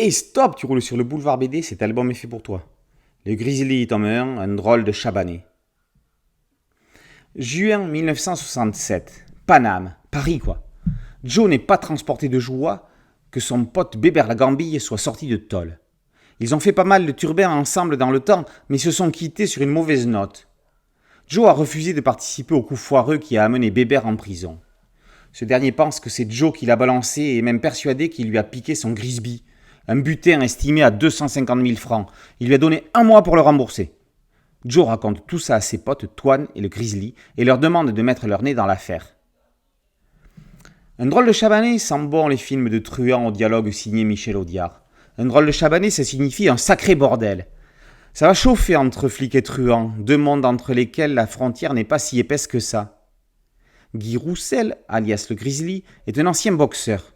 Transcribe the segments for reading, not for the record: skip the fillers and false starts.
Et stop, tu roules sur le boulevard BD, cet album est fait pour toi. Le Grizzly, tome 1, un drôle de Chabanais. Juin 1967, Paname, Paris quoi. Joe n'est pas transporté de joie que son pote Bébert la Gambille soit sorti de tôle. Ils ont fait pas mal de turbins ensemble dans le temps, mais se sont quittés sur une mauvaise note. Joe a refusé de participer au coup foireux qui a amené Bébert en prison. Ce dernier pense que c'est Joe qui l'a balancé et est même persuadé qu'il lui a piqué son Grisby, un butin estimé à 250 000 francs. Il lui a donné 1 mois pour le rembourser. Joe raconte tout ça à ses potes Toine et le Grizzly et leur demande de mettre leur nez dans l'affaire. Un drôle de Chabanais sent bon les films de truands au dialogue signé Michel Audiard. Un drôle de Chabanais, ça signifie un sacré bordel. Ça va chauffer entre flics et truands, deux mondes entre lesquels la frontière n'est pas si épaisse que ça. Guy Roussel, alias le Grizzly, est un ancien boxeur.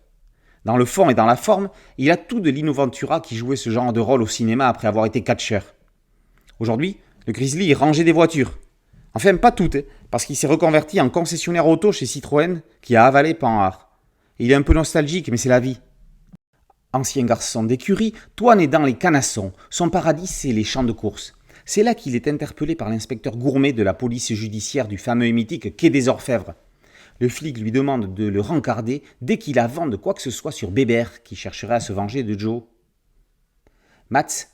Dans le fond et dans la forme, il a tout de Lino Ventura qui jouait ce genre de rôle au cinéma après avoir été catcheur. Aujourd'hui, le Grizzly est rangé des voitures. Enfin, pas toutes, parce qu'il s'est reconverti en concessionnaire auto chez Citroën qui a avalé Panhard. Il est un peu nostalgique, mais c'est la vie. Ancien garçon d'écurie, Toine est dans les canassons. Son paradis, c'est les champs de course. C'est là qu'il est interpellé par l'inspecteur Gourmet de la police judiciaire du fameux et mythique Quai des Orfèvres. Le flic lui demande de le rencarder dès qu'il a vent de quoi que ce soit sur Bébert, qui chercherait à se venger de Joe. Mats,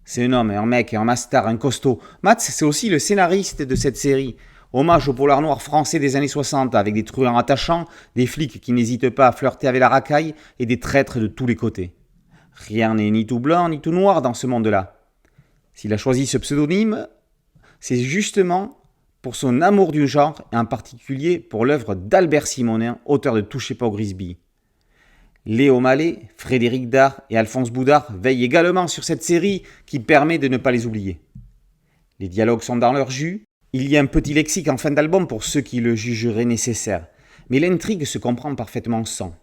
c'est un homme, un mec, un master, un costaud. Mats, c'est aussi le scénariste de cette série. Hommage au polar noir français des années 60, avec des truands attachants, des flics qui n'hésitent pas à flirter avec la racaille et des traîtres de tous les côtés. Rien n'est ni tout blanc ni tout noir dans ce monde-là. S'il a choisi ce pseudonyme, c'est justement pour son amour du genre et en particulier pour l'œuvre d'Albert Simonin, auteur de Touchez pas au Grisby. Léo Mallet, Frédéric Dard et Alphonse Boudard veillent également sur cette série qui permet de ne pas les oublier. Les dialogues sont dans leur jus, il y a un petit lexique en fin d'album pour ceux qui le jugeraient nécessaire, mais l'intrigue se comprend parfaitement sans.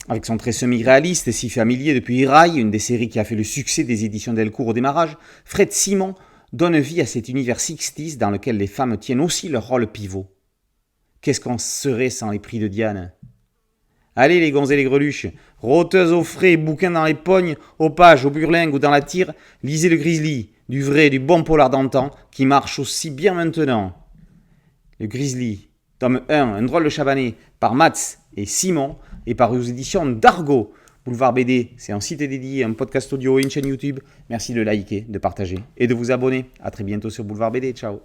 Avec son trait semi-réaliste et si familier depuis Rail, une des séries qui a fait le succès des éditions Delcourt au démarrage, Fred Simon donne vie à cet univers 60s dans lequel les femmes tiennent aussi leur rôle pivot. Qu'est-ce qu'on serait sans les prix de Diane ? Allez les gonzes et les greluches, rôteuses au frais, bouquins dans les pognes, aux pages, au burlingue ou dans la tire, lisez le Grizzly, du vrai, du bon polar d'antan, qui marche aussi bien maintenant. Le Grizzly, tome 1, un drôle de Chabanais, par Mats et Simon, et paru aux éditions d'Argo. Boulevard BD, c'est un site dédié, un podcast audio et une chaîne YouTube. Merci de liker, de partager et de vous abonner. A très bientôt sur Boulevard BD. Ciao.